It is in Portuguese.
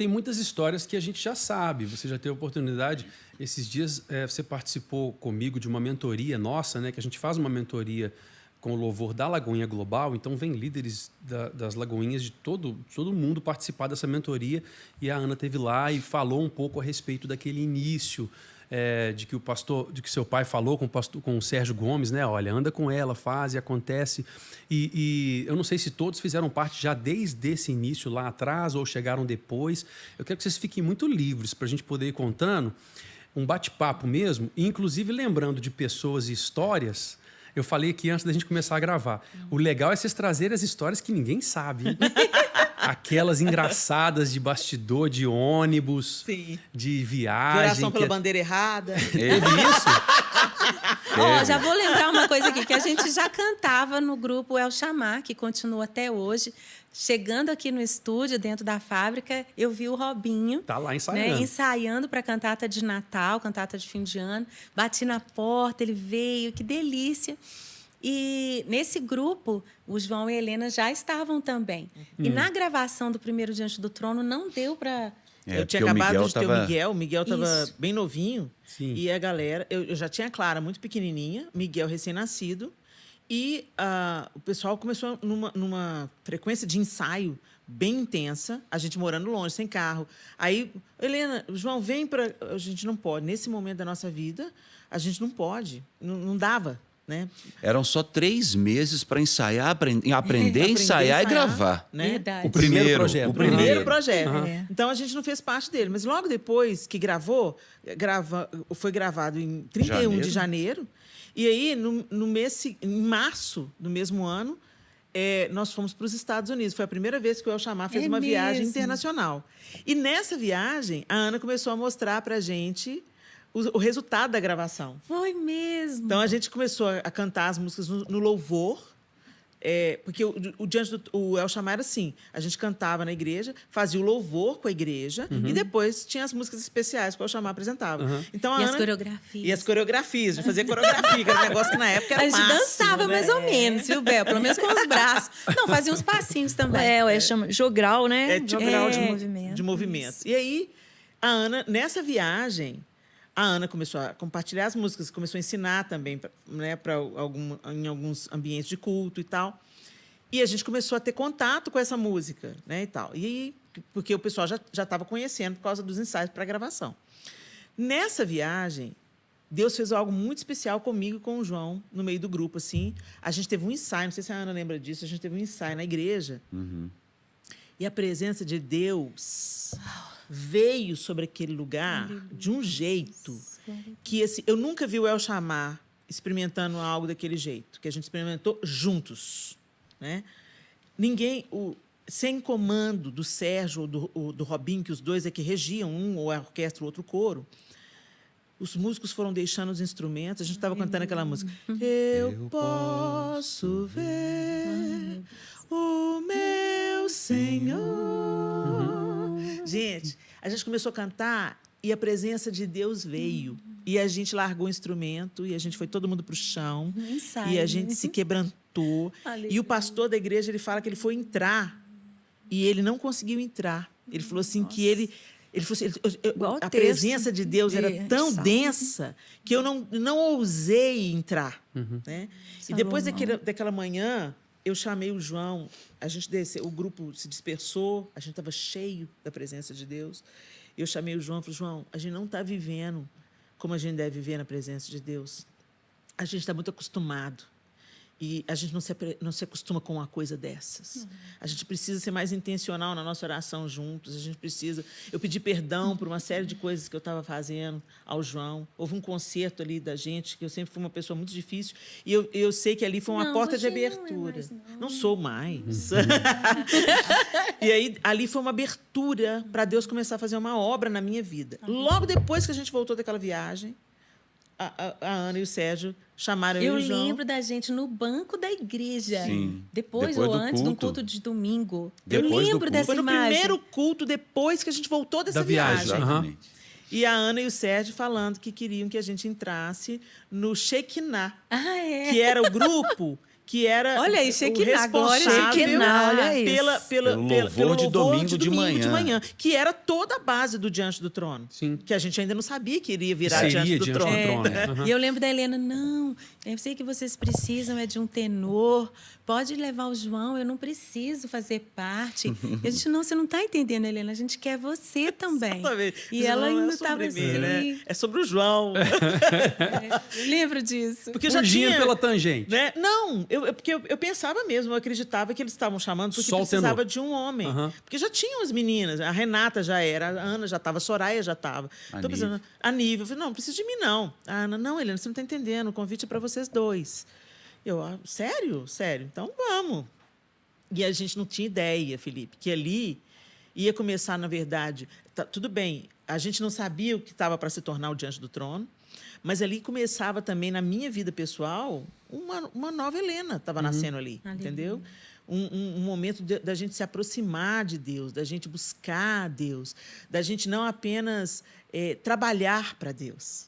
tem muitas histórias que a gente já sabe. Você já teve oportunidade. Esses dias você participou comigo de uma mentoria nossa, né? Que a gente faz uma mentoria com o louvor da Lagoinha Global. Então, vem líderes das Lagoinhas de todo mundo participar dessa mentoria. E a Ana esteve lá e falou um pouco a respeito daquele início de que seu pai falou com o Sérgio Gomes, né? Olha, anda com ela, faz e acontece. E eu não sei se todos fizeram parte já desde esse início lá atrás ou chegaram depois. Eu quero que vocês fiquem muito livres para a gente poder ir contando um bate-papo mesmo, e inclusive lembrando de pessoas e histórias. Eu falei aqui antes da gente começar a gravar. O legal é vocês trazerem as histórias que ninguém sabe. Hein? Aquelas engraçadas de bastidor, de ônibus, Sim. de viagem. Oração pela bandeira errada. Teve isso? Ó, já vou lembrar uma coisa aqui, que a gente já cantava no grupo El Chamar, que continua até hoje. Chegando aqui no estúdio, dentro da fábrica, eu vi o Robinho. Tá lá ensaiando. Ensaiando para a cantata de Natal, cantata de fim de ano. Bati na porta, ele veio, que delícia. E nesse grupo, o João e a Helena já estavam também. E na gravação do Primeiro Diante do Trono, não deu para... Eu tinha acabado de ter o Miguel estava bem novinho. Sim. E a galera... Eu já tinha a Clara muito pequenininha, Miguel recém-nascido. E o pessoal começou numa frequência de ensaio bem intensa, a gente morando longe, sem carro. Aí, Helena, João, vem para... A gente não pode. Nesse momento da nossa vida, a gente não pode. Não dava, né? Eram só 3 meses para ensaiar, aprender, ensaiar e gravar. Né? Verdade. O primeiro projeto. O primeiro projeto. Uhum. Então, a gente não fez parte dele. Mas logo depois que foi gravado em 31 de janeiro. E aí, em março do mesmo ano, nós fomos para os Estados Unidos. Foi a primeira vez que o El Chamar fez uma viagem internacional. E nessa viagem, a Ana começou a mostrar para a gente o resultado da gravação. Foi mesmo. Então, a gente começou a cantar as músicas no louvor. Porque o El Chamar era assim, a gente cantava na igreja, fazia o louvor com a igreja e depois tinha as músicas especiais que o El Chamar apresentava. Então, as coreografias. E as coreografias, de fazer coreografia, que era um negócio que na época era máximo. A gente dançava, né? mais ou menos, viu, Bel? Pelo menos com os braços. Não, fazia uns passinhos também. Chama jogral, né? Jogral de movimento. E aí, a Ana, nessa viagem... A Ana começou a compartilhar as músicas, começou a ensinar também, né, em alguns ambientes de culto e tal. E a gente começou a ter contato com essa música, né, e tal. E aí, porque o pessoal já estava conhecendo por causa dos ensaios para a gravação. Nessa viagem, Deus fez algo muito especial comigo e com o João, no meio do grupo, assim. A gente teve um ensaio, não sei se a Ana lembra disso, a gente teve um ensaio na igreja. E a presença de Deus veio sobre aquele lugar de um jeito que eu nunca vi o El Chamar experimentando algo daquele jeito, que a gente experimentou juntos, né? Ninguém, sem comando do Sérgio ou do Robinho, que os dois é que regiam, um ou a orquestra, o outro coro, os músicos foram deixando os instrumentos, a gente estava cantando aquela música. Eu posso ver o meu Senhor. Gente, a gente começou a cantar e a presença de Deus veio. E a gente largou o instrumento e a gente foi todo mundo para o chão. E a gente se quebrantou. E o pastor da igreja, ele fala que ele foi entrar e ele não conseguiu entrar. Ele falou assim que ele falou assim, a presença de Deus era tão densa que eu não ousei entrar. Né? E depois daquela manhã, eu chamei o João, a gente desceu, o grupo se dispersou, a gente estava cheio da presença de Deus. Eu chamei o João e falei, João, a gente não está vivendo como a gente deve viver na presença de Deus. A gente está muito acostumado. E a gente não se acostuma com uma coisa dessas. A gente precisa ser mais intencional na nossa oração juntos. A gente precisa... Eu pedi perdão por uma série de coisas que eu estava fazendo ao João. Houve um concerto ali da gente, que eu sempre fui uma pessoa muito difícil. E eu sei que ali foi uma porta de abertura. Não sou mais. E aí, ali foi uma abertura para Deus começar a fazer uma obra na minha vida. Logo depois que a gente voltou daquela viagem, a Ana e o Sérgio chamaram eu e o João. Eu lembro da gente no banco da igreja. Sim. Depois ou antes de um culto de domingo. Depois eu lembro dessa Foi no imagem. primeiro culto depois que a gente voltou dessa viagem. Exatamente. E a Ana e o Sérgio falando que queriam que a gente entrasse no Shekinah, que era o grupo que era Olha aí, o Shekinah, agora, responsável Shekinah, olha isso. Pelo louvor de domingo de manhã. que era toda a base do Diante do Trono. Sim. Que a gente ainda não sabia que iria virar Seria Diante do Diante do Trono. Trono. Aham. E eu lembro da Helena, não, eu sei que vocês precisam de um tenor, pode levar o João, eu não preciso fazer parte. E a gente, não, você não está entendendo, Helena, a gente quer você também. Exatamente. E Isso ela não é ainda sobre estava mim, assim. né? É sobre o João. Eu lembro disso. Porque eu já Fugindo tinha... pela tangente. Né? Não, porque eu pensava mesmo, eu acreditava que eles estavam chamando porque Só o precisava tenor. de um homem. Aham. Porque já tinham as meninas, a Renata já era, a Ana já estava, a Soraya já estava. Então, pensando, a Nívia, eu falei, não precisa de mim, não. A Ana, não, Helena, você não está entendendo, o convite é para vocês dois. Eu, sério? Sério? Então vamos. E a gente não tinha ideia, Felipe, que ali ia começar, na verdade, tudo bem, a gente não sabia o que estava para se tornar o Diante do Trono, mas ali começava também, na minha vida pessoal, uma nova Helena estava nascendo ali, entendeu? Um momento da gente se aproximar de Deus, da gente buscar Deus, da gente não apenas trabalhar para Deus,